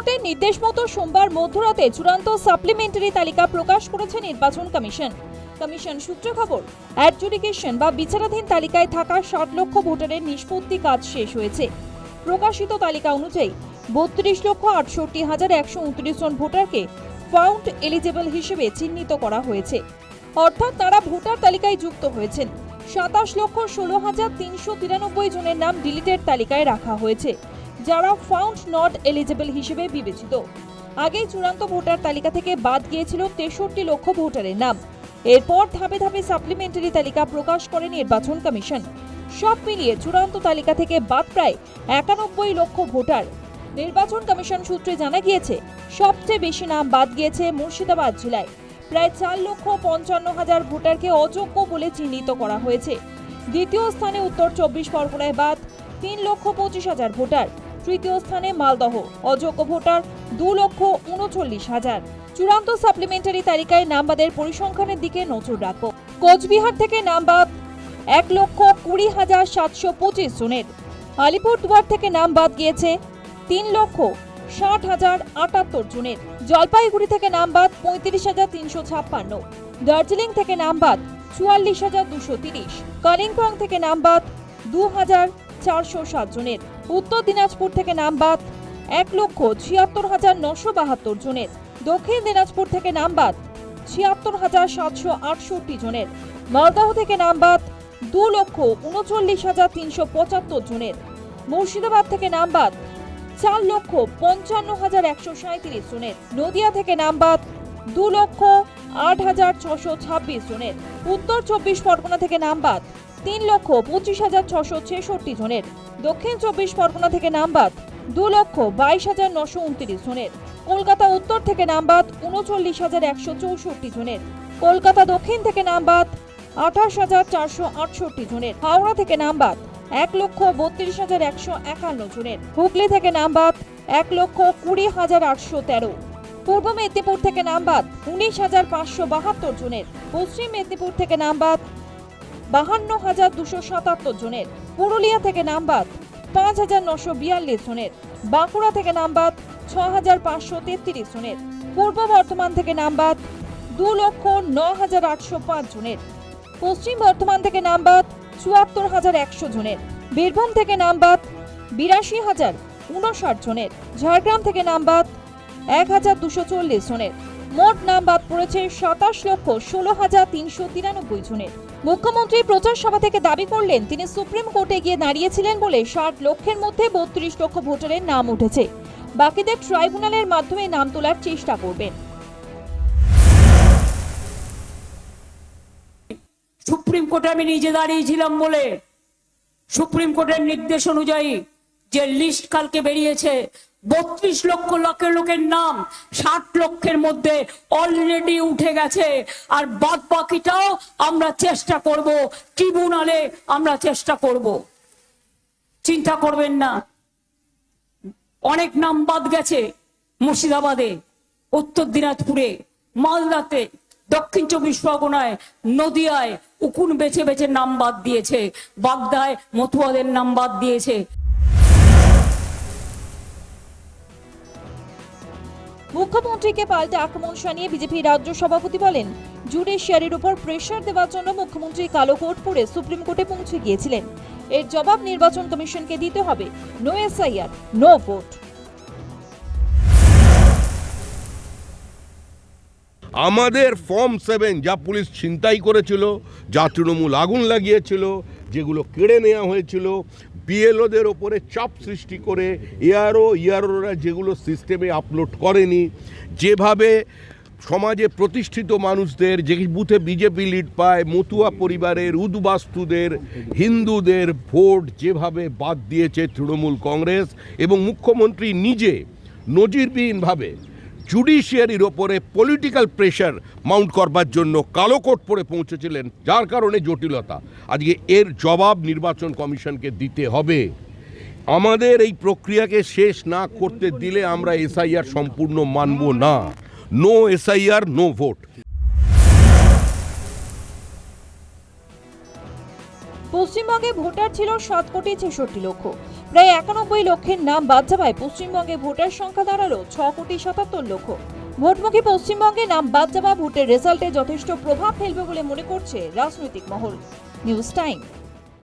হাইকোর্টের নির্দেশ মতো সোমবার মধ্যরাতে চূড়ান্ত সাপ্লিমেন্টারি তালিকা প্রকাশ করেছে নির্বাচন কমিশন। কমিশন সূত্রে খবর, অ্যাডজুডিকেশন বা বিচারাধীন তালিকায় থাকা 60 লক্ষ ভোটারের নিষ্পত্তি কাজ শেষ হয়েছে। প্রকাশিত তালিকা অনুযায়ী 32,68,129 জন ভোটারকে ফাউন্ড এলিজেবল হিসেবে চিহ্নিত করা হয়েছে, অর্থাৎ তারা ভোটার তালিকায় যুক্ত হয়েছেন। 27,16,393 জনের নাম ডিলিটেড তালিকায় রাখা হয়েছে, যারা ফাউন্ড নট এলিজেবল হিসেবে বিবেচিত। আগে চূড়ান্ত ভোটার তালিকা থেকে বাদ গিয়েছিল 63 লক্ষ ভোটারের নাম। এরপর ধাপে ধাপে সাপ্লিমেন্টারি তালিকা প্রকাশ করে নির্বাচন কমিশন। সব মিলিয়ে চূড়ান্ত তালিকা থেকে বাদ প্রায় 91 লক্ষ ভোটার। নির্বাচন কমিশন সূত্রে জানা গিয়েছে, সবচেয়ে বেশি নাম বাদ গিয়েছে মুর্শিদাবাদ জেলায়। প্রায় 4,55,000 ভোটারকে অযোগ্য বলে চিহ্নিত করা হয়েছে। দ্বিতীয় স্থানে উত্তর 24 পরগনায় বাদ 3,25,000 ভোটার। তৃতীয় স্থানে মালদহ, অযোগ্য ভোটার 2,39,000। চূড়ান্ত সাপ্লিমেন্টারি তালিকায় নাম বাদের পরিসংখ্যানের দিকে নজর রাখব। কোচবিহার থেকে নাম বাদ 1,20,725 জনের। আলিপুরদুয়ার থেকে নাম বাদ গিয়েছে 3,60,078 জনের। জলপাইগুড়ি থেকে নাম বাদ 35,356। দার্জিলিং থেকে নাম বাদ 44,230। কালিম্পং থেকে নাম বাদ 2,407 জনের। উত্তর দিনাজপুর থেকে নাম বাদ 1,76,972 জনের। দক্ষিণ দিনাজপুর থেকে নাম বাদ 76,768 জনের। মালদহ থেকে নাম বাদ 2,39,375 জনের। মুর্শিদাবাদ থেকে নাম বাদ 4,55,137 জনের। নদিয়া থেকে নাম বাদ 2,08,626 জনের। উত্তর 24 পরগনা থেকে নাম বাদ 3,25,666 জনের। দক্ষিণ 24 পরগনা থেকে নাম বাদ 2,22,929 জনের। কলকাতা উত্তর থেকে নাম বাদ 39,164 জনের। কলকাতা দক্ষিণ থেকে নাম বাদ 28,468 জনের। হাওড়া থেকে নাম বাদ 1,32,151 জনের। হুগলি থেকে নাম বাদ 1,20,813। পূর্ব মেদিনীপুর থেকে নাম বাদ 19,572 জনের। পশ্চিম মেদিনীপুর থেকে নাম বাদ 52,277 জনের। পুরুলিয়া থেকে নাম বাদ 5,942 জনের। বাঁকুড়া থেকে নাম বাদ 6,533 জনের। পূর্ব বর্ধমান থেকে নাম বাদ 2,09,805 জনের। পশ্চিম বর্ধমান থেকে নাম বাদ 74,100 জনের। বীরভূম থেকে নাম বাদ 82,059 জনের। ঝাড়গ্রাম থেকে নাম বাদ 1,240 জনের। মোট নাম বাদ পড়েছে 27,16,393 জনের। মুখ্যমন্ত্রী প্রচার সভা থেকে দাবি করলেন, তিনি সুপ্রিম কোর্টে গিয়ে দাঁড়িয়েছিলেন বলে 60 লক্ষের মধ্যে 32 লক্ষ ভোটারের নাম উঠেছে। বাকিদের ট্রাইব্যুনালের মাধ্যমে নাম তোলার চেষ্টা করবেন। সুপ্রিম কোর্টে আমি নিজে দাঁড়িয়েছিলাম বলে সুপ্রিম কোর্টের নির্দেশ অনুযায়ী যে লিস্ট কালকে বেরিয়েছে, 32 লক্ষ লোকের নাম 60 লক্ষের মধ্যে অলরেডি উঠে গেছে। আর বাদ বাকিটাও আমরা চেষ্টা করব, ট্রিব্যুনালে আমরা চেষ্টা করব। চিন্তা করবেন না, অনেক নাম বাদ গেছে। মুর্শিদাবাদে, উত্তর দিনাজপুরে, মালদাতে, দক্ষিণ 24 পরগনায়, নদিয়ায় উকুন বেছে বেছে নাম বাদ দিয়েছে। বাগদায় মতুয়াদের নাম বাদ দিয়েছে। মুখ্যমন্ত্রীকে পাল্টে আক্রমণ শানিয়ে বিজেপি রাজ্য সভাপতি বলেন, জুডিশিয়ারির উপর প্রেসার দেওয়ার জন্য মুখ্যমন্ত্রী কালো কোট পরে সুপ্রিম কোর্টে পৌঁছে গিয়েছিলেন। এর জবাব নির্বাচন কমিশনকে দিতে হবে। No SIR, no vote. আমাদের ফর্ম 7 যা পুলিশ ছিনতাই করেছিল, যা তৃণমূল আগুন লাগিয়েছিল, যেগুলো কেড়ে নেওয়া হয়েছিল, বিএলওদের ওপরে চাপ সৃষ্টি করে ইয়ারোরা যেগুলো সিস্টেমে আপলোড করেনি, যেভাবে সমাজে প্রতিষ্ঠিত মানুষদের, যে বুথে বিজেপি লিড পায়, মতুয়া পরিবারের, উদ্বাস্তুদের, হিন্দুদের ভোট যেভাবে বাদ দিয়েছে তৃণমূল কংগ্রেস, এবং মুখ্যমন্ত্রী নিজে নজিরবিহীনভাবে জুডিশিয়ারির ওপরে পলিটিক্যাল প্রেশার মাউন্ট করবার জন্য কালো কোট পরে পৌঁছেছিলেন, যার কারণে জটিলতা। আজকে এর জবাব নির্বাচন কমিশনকে দিতে হবে। আমাদের এই প্রক্রিয়াকে শেষ না করতে দিলে আমরা এসআইআর সম্পূর্ণ মানব না। No SIR, no vote. পশ্চিমবঙ্গে ভোটার ছিল 7,66,00,000। প্রায় 91 লক্ষের নাম বাদ যাওয়ায় পশ্চিমবঙ্গে ভোটার সংখ্যা দাঁড়ালো 6,77,00,000। ভোটমুখী পশ্চিমবঙ্গে নাম বাদ যাওয়া ভোটের রেজাল্টে যথেষ্ট প্রভাব ফেলবে বলে মনে করছে রাজনৈতিক মহল। News time.